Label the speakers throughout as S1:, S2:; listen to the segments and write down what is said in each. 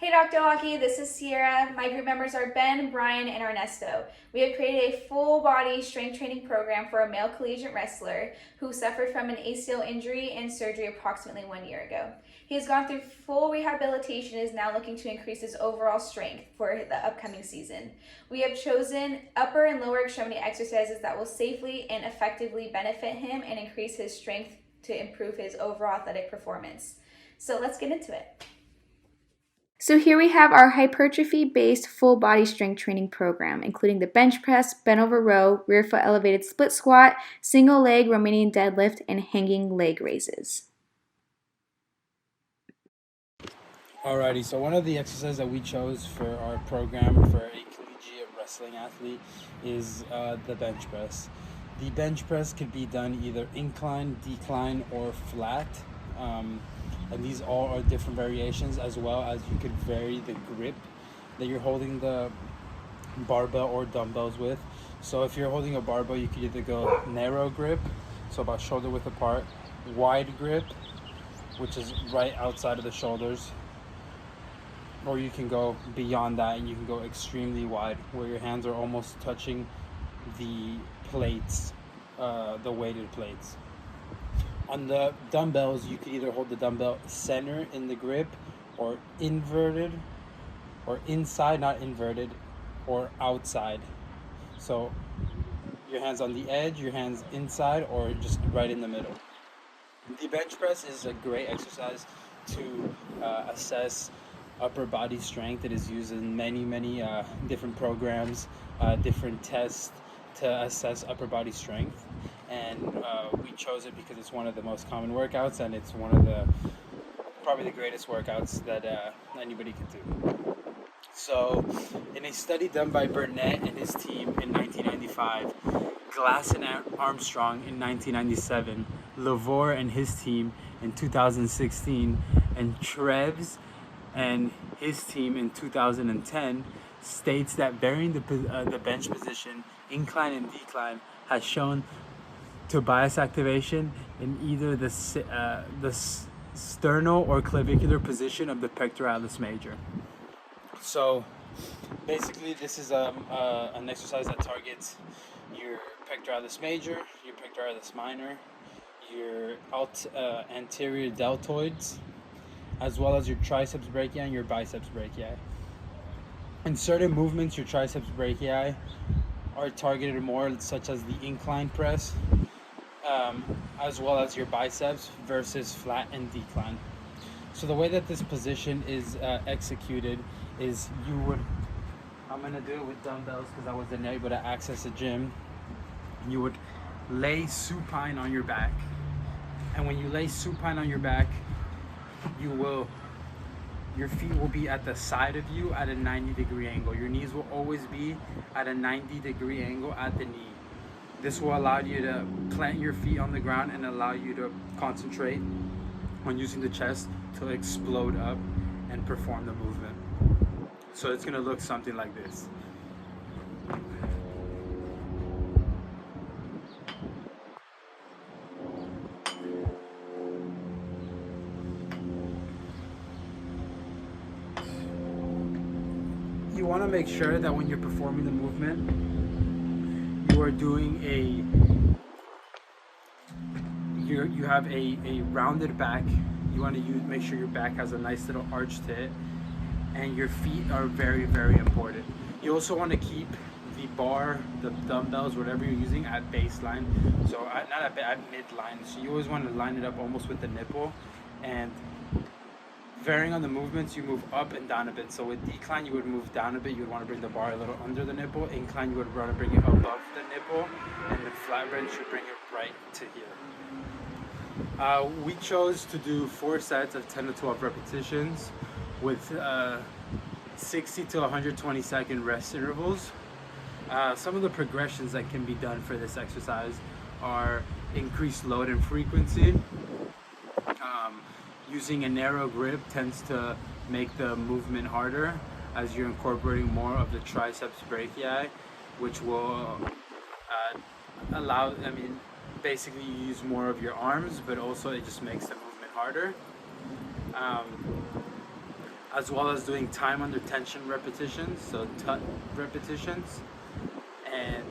S1: Hey Dr. Hockey, this is Sierra. My group members are Ben, Brian, and Ernesto. We have created a full body strength training program for a male collegiate wrestler who suffered from an ACL injury and surgery approximately 1 year ago. He has gone through full rehabilitation and is now looking to increase his overall strength for the upcoming season. We have chosen upper and lower extremity exercises that will safely and effectively benefit him and increase his strength to improve his overall athletic performance. So let's get into it. So here we have our hypertrophy-based full body strength training program, including the bench press, bent over row, rear foot elevated split squat, single leg Romanian deadlift, and hanging leg raises.
S2: Alrighty, so one of the exercises that we chose for our program for a collegiate wrestling athlete is the bench press. The bench press could be done either incline, decline, or flat. And these all are different variations, as well as you could vary the grip that you're holding the barbell or dumbbells with. So if you're holding a barbell, you could either go narrow grip, so about shoulder width apart, wide grip, which is right outside of the shoulders, or you can go beyond that and you can go extremely wide, where your hands are almost touching the plates, the weighted plates. On the dumbbells, you can either hold the dumbbell center in the grip, or inverted, or inside, not inverted, or outside. So your hands on the edge, your hands inside, or just right in the middle. The bench press is a great exercise to assess upper body strength. It is used in many different programs, different tests to assess upper body strength. And we chose it because it's one of the most common workouts, and it's one of the probably the greatest workouts that anybody could do. So, in a study done by Burnett and his team in 1995, Glass and Armstrong in 1997, Lavore and his team in 2016, and Treves and his team in 2010, states that varying the bench position, incline and decline, has shown to bias activation in either the sternal or clavicular position of the pectoralis major. So basically, this is an exercise that targets your pectoralis major, your pectoralis minor, your anterior deltoids, as well as your triceps brachii and your biceps brachii. In certain movements, your triceps brachii are targeted more, such as the incline press, as well as your biceps, versus flat and decline. So the way that this position is executed is I'm going to do it with dumbbells because I wasn't able to access a gym. You would lay supine on your back. And when you lay supine on your back, your feet will be at the side of you at a 90-degree angle. Your knees will always be at a 90-degree angle at the knee. This will allow you to plant your feet on the ground and allow you to concentrate on using the chest to explode up and perform the movement. So it's going to look something like this. You want to make sure that when you're performing the movement, you are doing you have a rounded back. You want to make sure your back has a nice little arch to it, and your feet are very important. You also want to keep the bar, the dumbbells, whatever you're using, at baseline, so at midline. So you always want to line it up almost with the nipple. And varying on the movements, you move up and down a bit. So with decline, you would move down a bit. You would want to bring the bar a little under the nipple. Incline, you would want to bring it above the nipple, and the flat bench should bring it right to here. We chose to do 4 sets of 10 to 12 repetitions with 60 to 120 second rest intervals. Some of the progressions that can be done for this exercise are increased load and frequency. Using a narrow grip tends to make the movement harder, as you're incorporating more of the triceps brachii, which will basically you use more of your arms, but also it just makes the movement harder. as well as doing time under tension repetitions, so TUT repetitions. And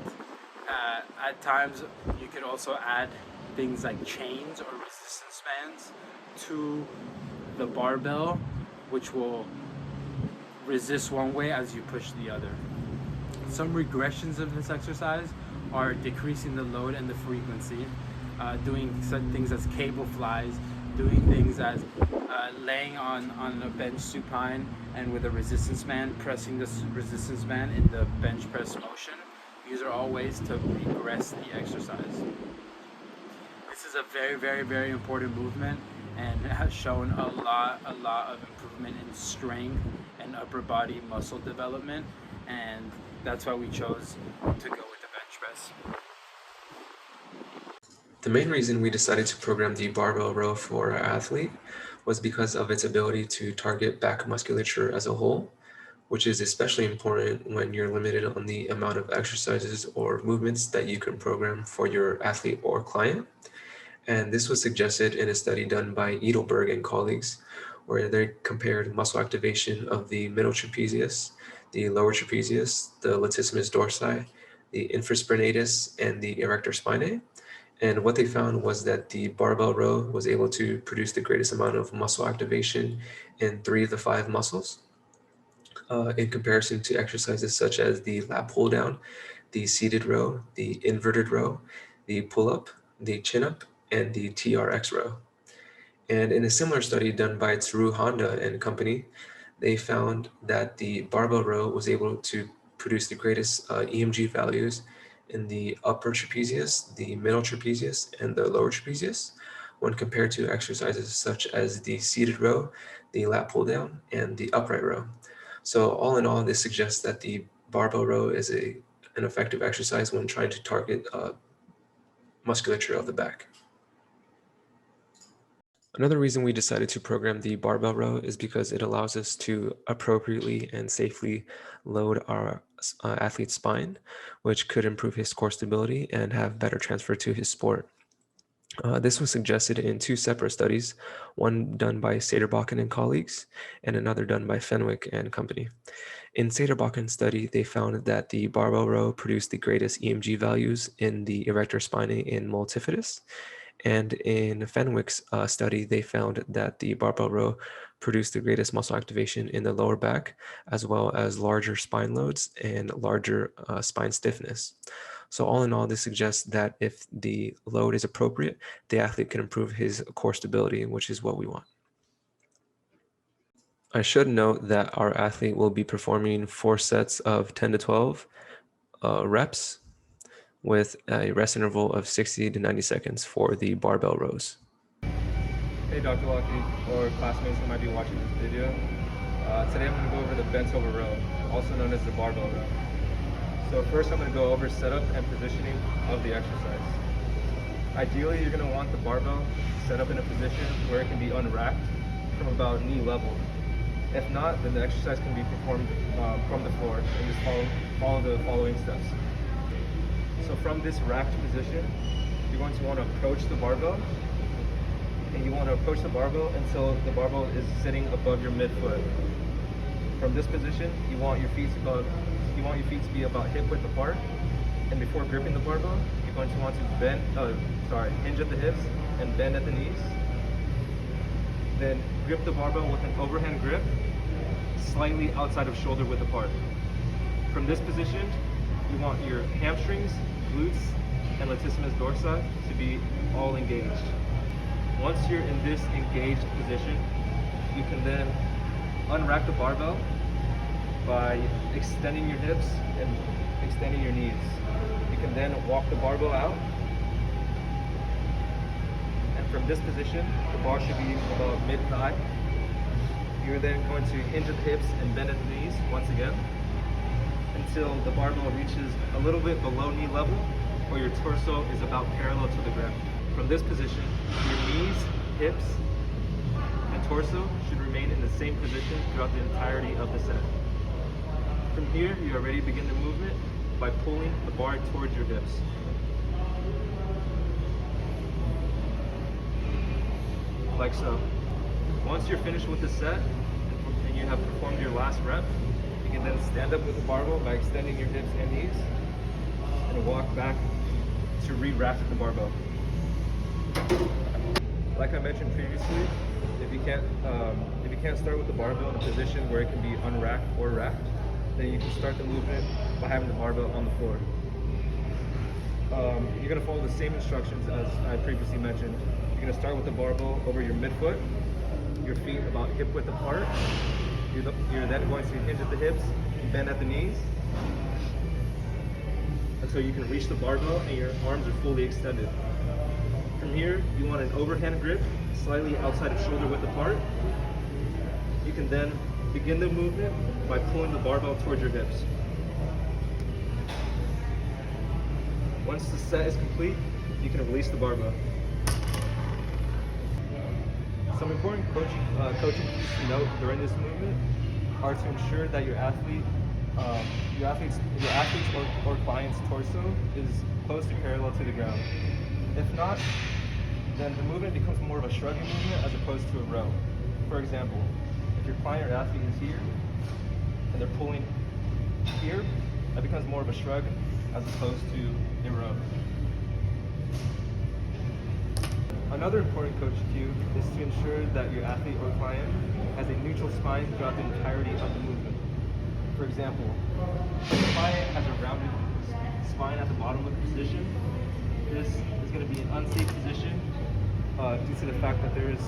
S2: at times you could also add things like chains or resistance bands to the barbell, which will resist one way as you push the other. Some regressions of this exercise are decreasing the load and the frequency, doing such things as cable flies, doing things as laying on a bench supine and with a resistance band, pressing this resistance band in the bench press motion. These are all ways to regress the exercise. This is a very, very, very important movement and has shown a lot of improvement in strength and upper body muscle development, and that's why we chose to go with the bench press.
S3: The main reason we decided to program the barbell row for our athlete was because of its ability to target back musculature as a whole, which is especially important when you're limited on the amount of exercises or movements that you can program for your athlete or client. And this was suggested in a study done by Edelberg and colleagues, where they compared muscle activation of the middle trapezius, the lower trapezius, the latissimus dorsi, the infraspinatus, and the erector spinae. And what they found was that the barbell row was able to produce the greatest amount of muscle activation in 3 of the 5 muscles, in comparison to exercises such as the lat pull down, the seated row, the inverted row, the pull up, the chin up, and the TRX row. And in a similar study done by Tsuru Honda and company, they found that the barbell row was able to produce the greatest EMG values in the upper trapezius, the middle trapezius, and the lower trapezius when compared to exercises such as the seated row, the lat pull down, and the upright row. So all in all, this suggests that the barbell row is an effective exercise when trying to target musculature of the back. Another reason we decided to program the barbell row is because it allows us to appropriately and safely load our athlete's spine, which could improve his core stability and have better transfer to his sport. This was suggested in 2 separate studies, one done by Saderbakken and colleagues, and another done by Fenwick and company. In Saderbakken's study, they found that the barbell row produced the greatest EMG values in the erector spinae in multifidus. And in Fenwick's study, they found that the barbell row produced the greatest muscle activation in the lower back, as well as larger spine loads and larger spine stiffness. So all in all, this suggests that if the load is appropriate, the athlete can improve his core stability, which is what we want. I should note that our athlete will be performing 4 sets of 10 to 12 reps with a rest interval of 60 to 90 seconds for the barbell rows.
S4: Hey Dr. Lockie, or classmates who might be watching this video. Today I'm going to go over the bent over row, also known as the barbell row. So first I'm going to go over setup and positioning of the exercise. Ideally, you're going to want the barbell set up in a position where it can be unracked from about knee level. If not, then the exercise can be performed from the floor and just follow the following steps. So from this racked position, you're going to want to approach the barbell, and you want to approach the barbell until the barbell is sitting above your midfoot. From this position, you want your feet to be about hip width apart, and before gripping the barbell, you're going to want to hinge at the hips and bend at the knees. Then grip the barbell with an overhand grip, slightly outside of shoulder width apart. From this position, you want your hamstrings, glutes, and latissimus dorsi to be all engaged. Once you're in this engaged position, you can then unrack the barbell by extending your hips and extending your knees. You can then walk the barbell out. And from this position, the bar should be about mid-thigh. You're then going to hinge at the hips and bend at the knees once again, until the barbell reaches a little bit below knee level, or your torso is about parallel to the ground. From this position, your knees, hips, and torso should remain in the same position throughout the entirety of the set. From here, you are ready to begin the movement by pulling the bar towards your hips. Like so. Once you're finished with the set, and and you have performed your last rep, you can then stand up with the barbell by extending your hips and knees and walk back to re-rack the barbell. Like I mentioned previously, if you can't start with the barbell in a position where it can be unracked or racked, then you can start the movement by having the barbell on the floor. You're going to follow the same instructions as I previously mentioned. You're going to start with the barbell over your midfoot, your feet about hip width apart. You're then going to hinge at the hips, bend at the knees, until you can reach the barbell and your arms are fully extended. From here, you want an overhand grip, slightly outside of shoulder width apart. You can then begin the movement by pulling the barbell towards your hips. Once the set is complete, you can release the barbell. Some important coaching keys to note during this movement are to ensure that your athlete's or client's torso is close to parallel to the ground. If not, then the movement becomes more of a shrugging movement as opposed to a row. For example, if your client or athlete is here and they're pulling here, that becomes more of a shrug as opposed to a row. Another important coach cue is to ensure that your athlete or client has a neutral spine throughout the entirety of the movement. For example, if the client has a rounded spine at the bottom of the position, this is going to be an unsafe position due to the fact that there's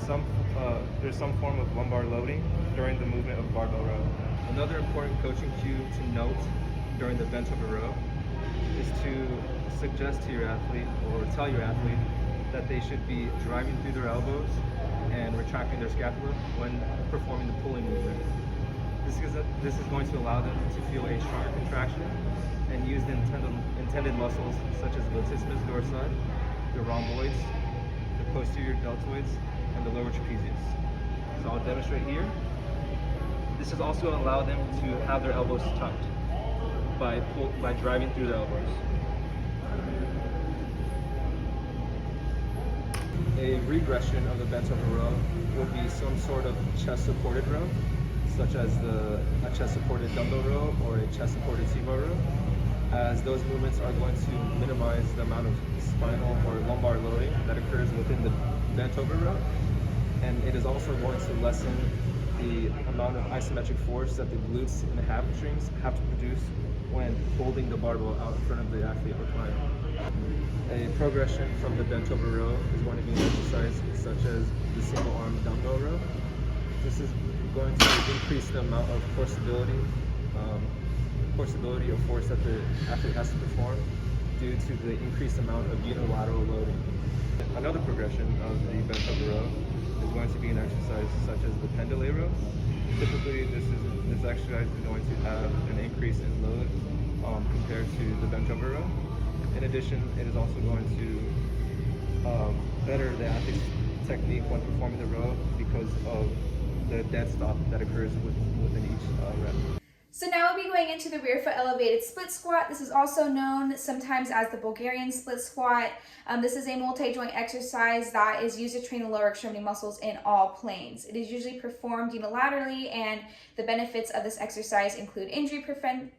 S4: some form of lumbar loading during the movement of barbell row. Another important coaching cue to note during the bent over row is to suggest to your athlete or tell your athlete that they should be driving through their elbows and retracting their scapula when performing the pulling movement. This is going to allow them to feel a stronger contraction and use the intended muscles such as the latissimus dorsi, the rhomboids, the posterior deltoids, and the lower trapezius. So I'll demonstrate here. This is also allow them to have their elbows tucked by driving through the elbows. A regression of the bent over row will be some sort of chest supported row, such as a chest supported dumbbell row or a chest supported T-bar row, as those movements are going to minimize the amount of spinal or lumbar loading that occurs within the bent over row, and it is also going to lessen the amount of isometric force that the glutes and the hamstrings have to produce when holding the barbell out in front of the athlete or client. A progression from the bent over row is going to be an exercise such as the single arm dumbbell row. This is going to increase the amount of forceability of force that the athlete has to perform due to the increased amount of unilateral loading. Another progression of the bent over row is going to be an exercise such as the pendule row. Typically, this exercise is going to have an increase in load compared to the bent over row. In addition, it is also going to better the athlete's technique when performing the row because of the dead stop that occurs within each rep.
S1: So now we'll be going into the rear foot elevated split squat. This is also known sometimes as the Bulgarian split squat. This is a multi-joint exercise that is used to train the lower extremity muscles in all planes. It is usually performed unilaterally, and the benefits of this exercise include injury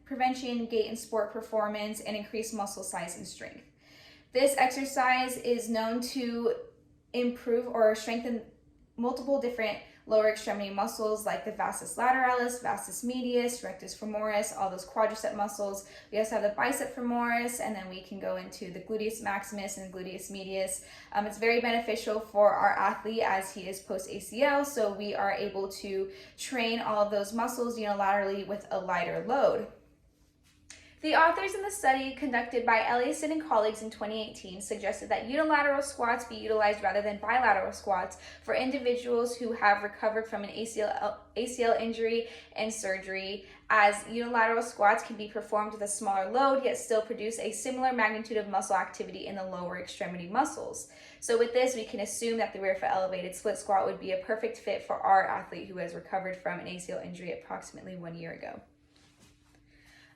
S1: prevention, gait and sport performance, and increased muscle size and strength. This exercise is known to improve or strengthen multiple different lower extremity muscles like the vastus lateralis, vastus medius, rectus femoris, all those quadricep muscles. We also have the bicep femoris, and then we can go into the gluteus maximus and gluteus medius. It's very beneficial for our athlete as he is post ACL, so we are able to train all of those muscles unilaterally with a lighter load. The authors in the study conducted by Eliason and colleagues in 2018 suggested that unilateral squats be utilized rather than bilateral squats for individuals who have recovered from an ACL injury and surgery, as unilateral squats can be performed with a smaller load yet still produce a similar magnitude of muscle activity in the lower extremity muscles. So with this, we can assume that the rear foot elevated split squat would be a perfect fit for our athlete who has recovered from an ACL injury approximately 1 year ago.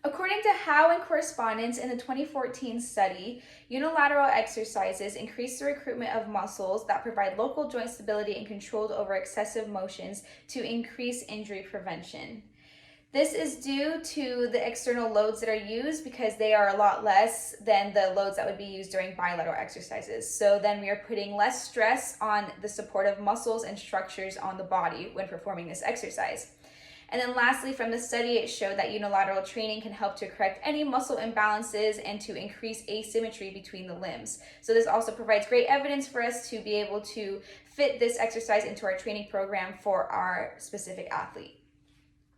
S1: According to Howe and correspondents in the 2014 study, unilateral exercises increase the recruitment of muscles that provide local joint stability and control over excessive motions to increase injury prevention. This is due to the external loads that are used because they are a lot less than the loads that would be used during bilateral exercises. So then we are putting less stress on the supportive muscles and structures on the body when performing this exercise. And then lastly, from the study, it showed that unilateral training can help to correct any muscle imbalances and to increase asymmetry between the limbs. So this also provides great evidence for us to be able to fit this exercise into our training program for our specific athlete.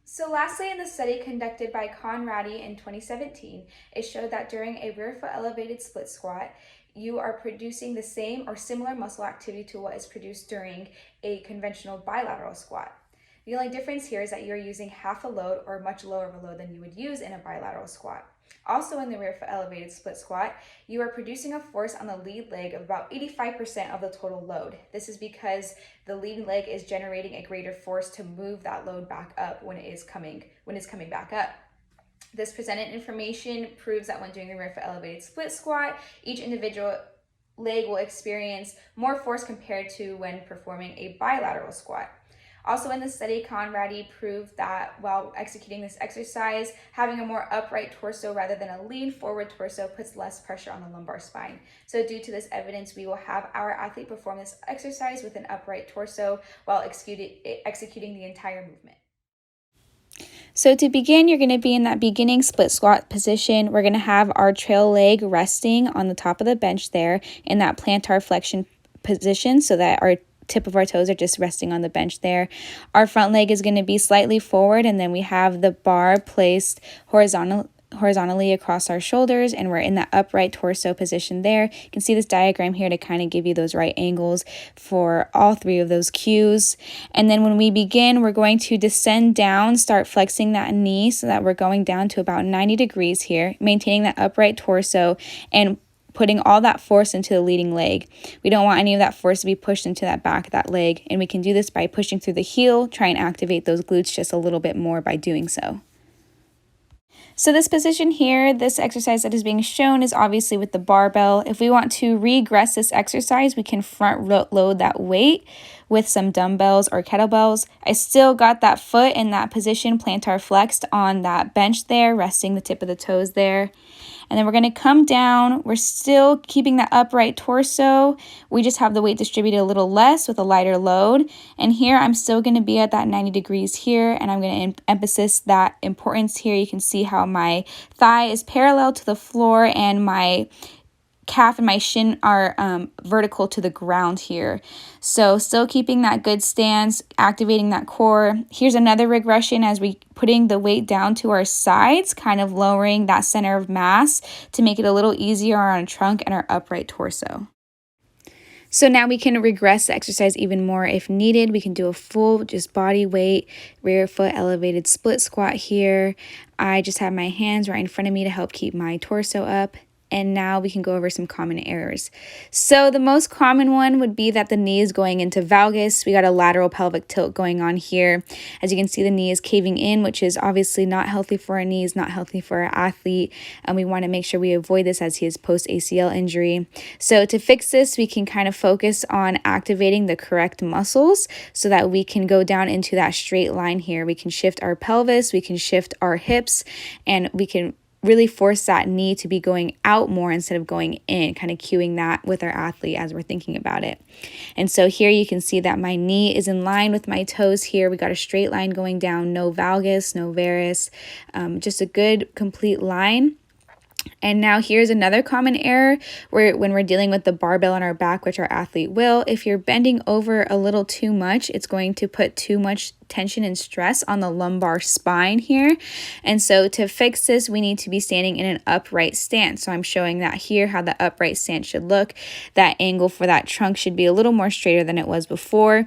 S1: So lastly, in the study conducted by Conradi in 2017, it showed that during a rear foot elevated split squat, you are producing the same or similar muscle activity to what is produced during a conventional bilateral squat. The only difference here is that you're using half a load or much lower of a load than you would use in a bilateral squat. Also in the rear foot elevated split squat, you are producing a force on the lead leg of about 85% of the total load. This is because the lead leg is generating a greater force to move that load back up when it's coming back up. This presented information proves that when doing a rear foot elevated split squat, each individual leg will experience more force compared to when performing a bilateral squat. Also in the study, Conradi proved that while executing this exercise, having a more upright torso rather than a lean forward torso puts less pressure on the lumbar spine. So due to this evidence, we will have our athlete perform this exercise with an upright torso while executing the entire movement. So to begin, you're going to be in that beginning split squat position. We're going to have our trail leg resting on the top of the bench there in that plantar flexion position so that our tip of our toes are just resting on the bench there. Our front leg is going to be slightly forward, and then we have the bar placed horizontally across our shoulders, and we're in that upright torso position there. You can see this diagram here to kind of give you those right angles for all three of those cues. And then when we begin, we're going to descend down, start flexing that knee so that we're going down to about 90 degrees here, maintaining that upright torso and putting all that force into the leading leg. We don't want any of that force to be pushed into that back of that leg, and we can do this by pushing through the heel, try and activate those glutes just a little bit more by doing so. So this position here, this exercise that is being shown is obviously with the barbell. If we want to regress this exercise, we can front load that weight with some dumbbells or kettlebells. I still got that foot in that position, plantar flexed on that bench there, resting the tip of the toes there. And then we're going to come down. We're still keeping that upright torso. We just have the weight distributed a little less with a lighter load. And here I'm still going to be at that 90 degrees here, and I'm going to emphasize that importance here. You can see how my thigh is parallel to the floor and my calf and my shin are vertical to the ground here. So still keeping that good stance, activating that core. Here's another regression as we putting the weight down to our sides, kind of lowering that center of mass to make it a little easier on our trunk and our upright torso. So now we can regress the exercise even more if needed. We can do a full just body weight, rear foot elevated split squat here. I just have my hands right in front of me to help keep my torso up. And now we can go over some common errors. So the most common one would be that the knee is going into valgus. We got a lateral pelvic tilt going on here. As you can see, the knee is caving in, which is obviously not healthy for our knees, not healthy for our athlete. And we want to make sure we avoid this as he is post-ACL injury. So to fix this, we can kind of focus on activating the correct muscles so that we can go down into that straight line here. We can shift our pelvis, we can shift our hips, and we can really force that knee to be going out more instead of going in, kind of cueing that with our athlete as we're thinking about it. And so here you can see that my knee is in line with my toes here. We got a straight line going down, no valgus, no varus, just a good complete line. And now here's another common error where when we're dealing with the barbell on our back, which our athlete will, if you're bending over a little too much, it's going to put too much tension and stress on the lumbar spine here. And so to fix this, we need to be standing in an upright stance. So I'm showing that here, how the upright stance should look. That angle for that trunk should be a little more straighter than it was before.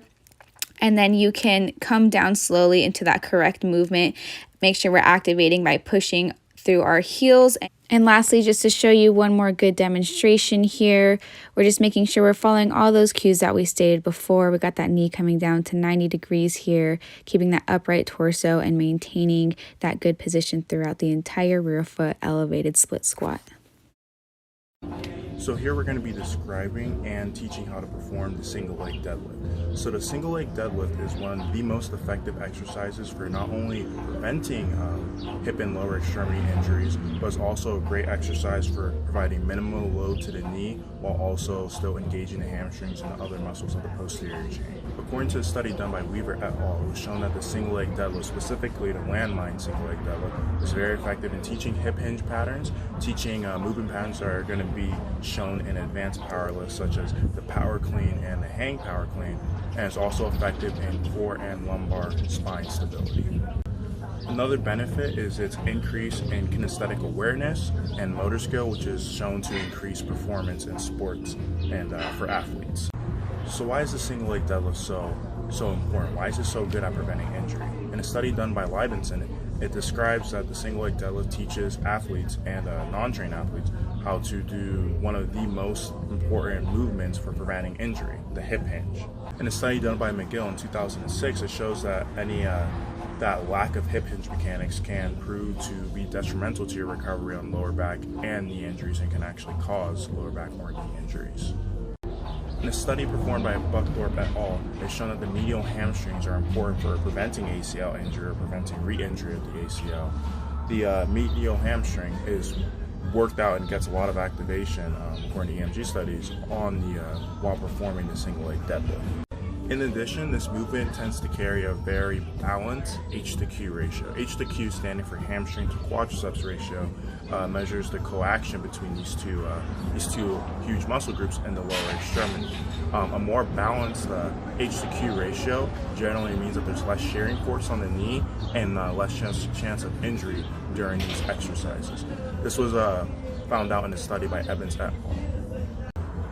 S1: And then you can come down slowly into that correct movement. Make sure we're activating by pushing through our heels And lastly, just to show you one more good demonstration here, we're just making sure we're following all those cues that we stated before. We got that knee coming down to 90 degrees here, keeping that upright torso and maintaining that good position throughout the entire rear foot elevated split squat.
S5: So here we're going to be describing and teaching how to perform the single leg deadlift. So the single leg deadlift is one of the most effective exercises for not only preventing hip and lower extremity injuries, but it's also a great exercise for providing minimal load to the knee while also still engaging the hamstrings and the other muscles of the posterior chain. According to a study done by Weaver et al., it was shown that the single leg deadlift, specifically the landmine single leg deadlift, is very effective in teaching hip hinge patterns, teaching movement patterns that are going to be shown in advanced power lifts such as the power clean and the hang power clean, and it's also effective in core and lumbar spine stability. Another benefit is its increase in kinesthetic awareness and motor skill, which is shown to increase performance in sports and for athletes. So why is the single leg deadlift so important? Why is it so good at preventing injury? In a study done by Libenson, it describes that the single leg deadlift teaches athletes and non-trained athletes how to do one of the most important movements for preventing injury, the hip hinge. In a study done by McGill in 2006, it shows that that lack of hip hinge mechanics can prove to be detrimental to your recovery on lower back and knee injuries and can actually cause lower back or knee injuries. In a study performed by Buckthorpe et al., it's shown that the medial hamstrings are important for preventing ACL injury or preventing re-injury of the ACL. The medial hamstring is worked out and gets a lot of activation, according to EMG studies, on the while performing the single leg deadlift. In addition, this movement tends to carry a very balanced H to Q ratio. H to Q, standing for hamstring to quadriceps ratio, measures the coaction between these two huge muscle groups in the lower extremity. A more balanced H to Q ratio generally means that there's less shearing force on the knee and less chance of injury during these exercises. This was found out in a study by Evans et al.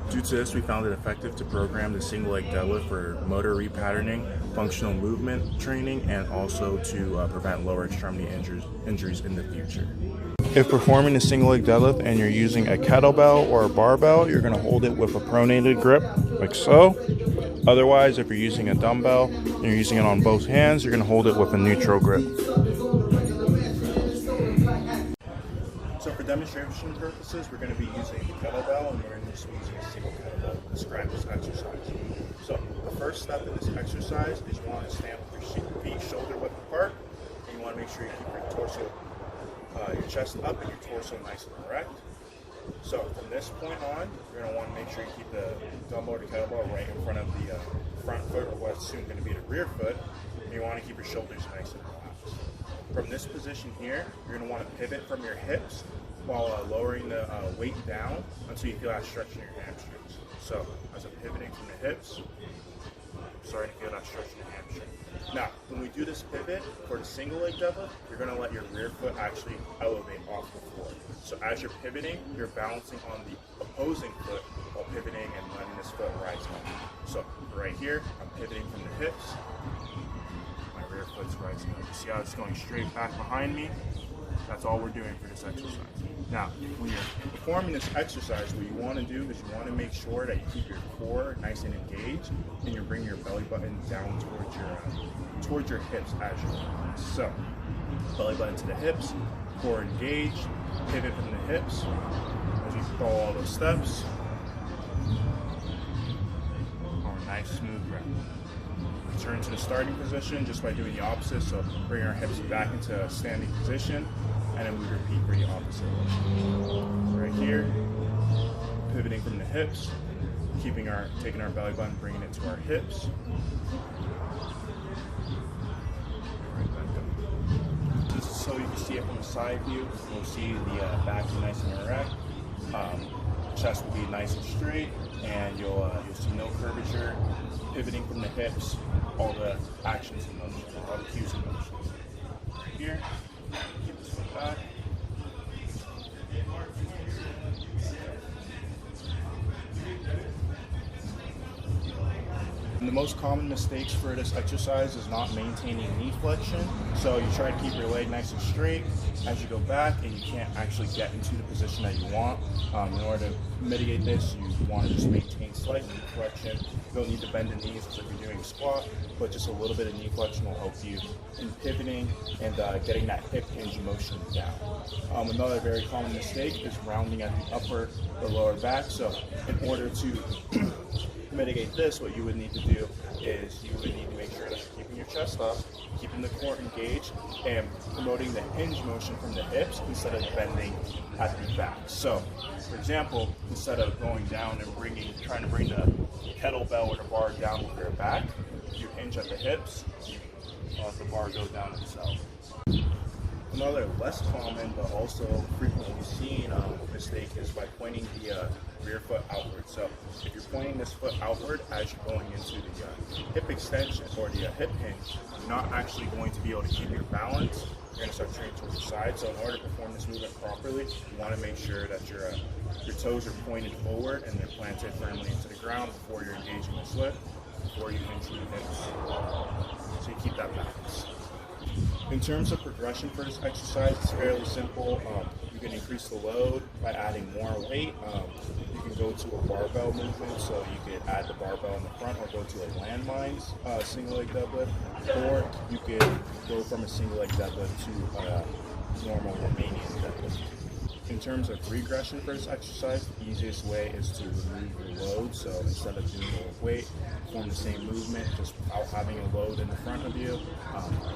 S5: Due to this, we found it effective to program the single leg deadlift for motor repatterning, functional movement training, and also to prevent lower extremity injuries in the future. If performing a single leg deadlift and you're using a kettlebell or a barbell, you're going to hold it with a pronated grip, like so. Otherwise, if you're using a dumbbell and you're using it on both hands, you're going to hold it with a neutral grip. So for demonstration purposes, we're going to be using a kettlebell and we're going to just be using a single kettlebell to describe this exercise. So the first step in this exercise is you want to stand with your feet shoulder width apart, and you want to make sure you keep your torso, your chest up and your torso nice and erect. So from this point on, you're going to want to make sure you keep the dumbbell or the kettlebell right in front of the front foot, or what's soon going to be the rear foot, and you want to keep your shoulders nice and relaxed. From this position here, you're going to want to pivot from your hips while lowering the weight down until you feel that stretch in your hamstrings. So as I'm pivoting from the hips, I'm starting to feel that stretch in your hamstring. Now, when we do this pivot for the single leg deadlift, you're going to let your rear foot actually elevate off the floor. So as you're pivoting, you're balancing on the opposing foot while pivoting and letting this foot rise up. So right here, I'm pivoting from the hips. My rear foot's rising up. You see how it's going straight back behind me? That's all we're doing for this exercise. Now, when you're performing this exercise, what you want to do is you want to make sure that you keep your core nice and engaged, and you're bringing your belly button down towards your hips as you go. So, belly button to the hips, core engaged, pivot from the hips as you follow all those steps. Oh, nice smooth breath. Return to the starting position just by doing the opposite. So bring our hips back into a standing position, and then we repeat for the opposite. Right here, pivoting from the hips, taking our belly button, bringing it to our hips. Right back up. Just so you can see it from the side view, you'll see the back is nice and erect. Chest will be nice and straight, and you'll see no curvature. Pivoting from the hips, all the actions in motion, all the cues in motion. Right here, keep this foot back. In the most common mistakes for this exercise is not maintaining knee flexion. So you try to keep your leg nice and straight as you go back, and you can't actually get into the position that you want. In order to mitigate this, you want to just maintain slight knee flexion. You don't need to bend the knees as if you're doing a squat, but just a little bit of knee flexion will help you in pivoting and getting that hip hinge motion down. Another very common mistake is rounding at the upper or lower back. So in order to mitigate this, what you would need to do is you would need to make sure that you're keeping your chest up, keeping the core engaged, and promoting the hinge motion from the hips instead of bending at the back. So, for example, instead of going down and trying to bring the kettlebell or the bar down with your back, you hinge at the hips, let the bar go down itself. Another less common but also frequently seen mistake is by pointing the rear foot outward. So if you're pointing this foot outward as you're going into the hip extension or the hip hinge, you're not actually going to be able to keep your balance. You're going to start turning towards the side. So in order to perform this movement properly, you want to make sure that your toes are pointed forward and they're planted firmly into the ground before you're engaging the foot, before you hinge the hips. So you keep that balance. In terms of progression for this exercise, it's fairly simple. You can increase the load by adding more weight. You can go to a barbell movement, so you could add the barbell in the front or go to a landmines single leg deadlift, or you could go from a single leg deadlift to a normal Romanian deadlift. In terms of regression for this exercise, the easiest way is to remove your load. So instead of doing it with weight, perform the same movement just without having a load in the front of you.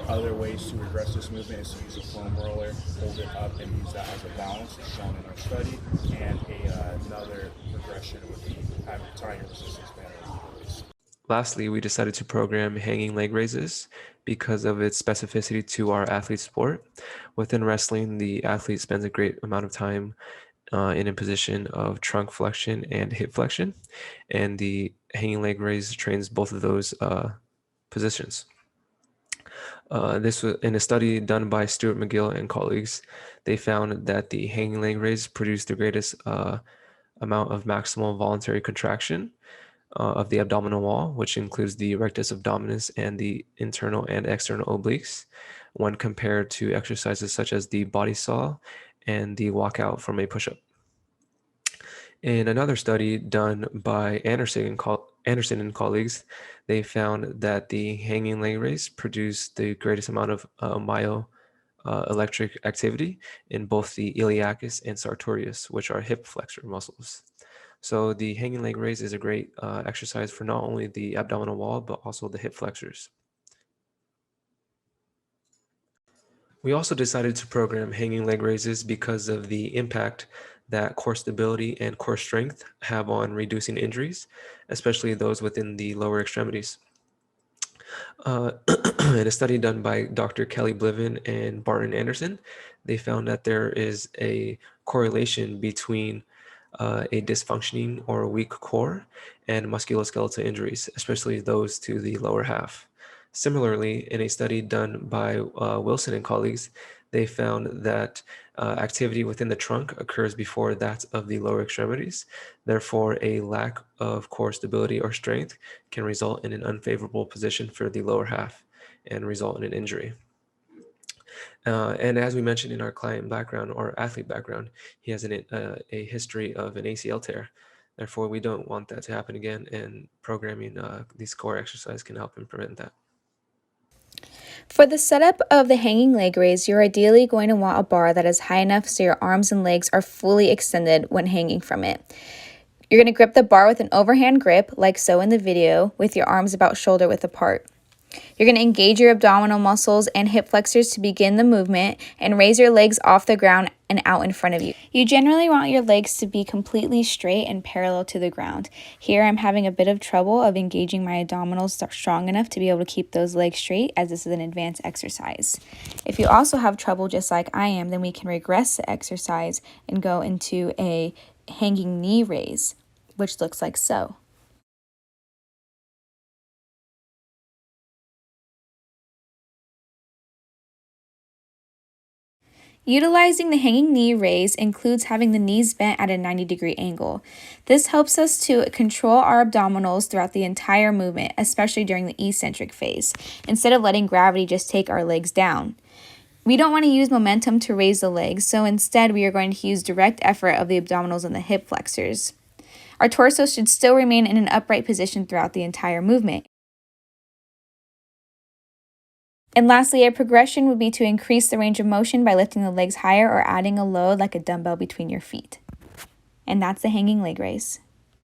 S5: Other ways to regress this movement is to use a foam roller, hold it up and use that as a balance, as shown in our study. And another regression would be tying your resistance band around the waist.
S3: Lastly, we decided to program hanging leg raises because of its specificity to our athlete sport. Within wrestling, the athlete spends a great amount of time in a position of trunk flexion and hip flexion, and the hanging leg raise trains both of those positions. This was in a study done by Stuart McGill and colleagues. They found that the hanging leg raise produced the greatest amount of maximal voluntary contraction of the abdominal wall, which includes the rectus abdominis and the internal and external obliques, when compared to exercises such as the body saw and the walkout from a push-up. In another study done by Anderson and colleagues, they found that the hanging leg raise produced the greatest amount of myoelectric activity in both the iliacus and sartorius, which are hip flexor muscles. So the hanging leg raise is a great exercise for not only the abdominal wall, but also the hip flexors. We also decided to program hanging leg raises because of the impact that core stability and core strength have on reducing injuries, especially those within the lower extremities. In a study done by Dr. Kelly Bliven and Barton Anderson, they found that there is a correlation between a dysfunctioning or a weak core and musculoskeletal injuries, especially those to the lower half. Similarly, in a study done by Wilson and colleagues, they found that activity within the trunk occurs before that of the lower extremities. Therefore, a lack of core stability or strength can result in an unfavorable position for the lower half and result in an injury. And as we mentioned in our client background or athlete background, he has a history of an ACL tear. Therefore, we don't want that to happen again, and programming these core exercises can help him prevent that.
S1: For the setup of the hanging leg raise, you're ideally going to want a bar that is high enough so your arms and legs are fully extended when hanging from it. You're going to grip the bar with an overhand grip, like so in the video, with your arms about shoulder width apart. You're going to engage your abdominal muscles and hip flexors to begin the movement and raise your legs off the ground and out in front of you. You generally want your legs to be completely straight and parallel to the ground. Here I'm having a bit of trouble of engaging my abdominals strong enough to be able to keep those legs straight, as this is an advanced exercise. If you also have trouble just like I am, then we can regress the exercise and go into a hanging knee raise, which looks like so. Utilizing the hanging knee raise includes having the knees bent at a 90-degree angle. This helps us to control our abdominals throughout the entire movement, especially during the eccentric phase, instead of letting gravity just take our legs down. We don't want to use momentum to raise the legs, so instead we are going to use direct effort of the abdominals and the hip flexors. Our torso should still remain in an upright position throughout the entire movement. And lastly, a progression would be to increase the range of motion by lifting the legs higher or adding a load like a dumbbell between your feet. And that's the hanging leg raise.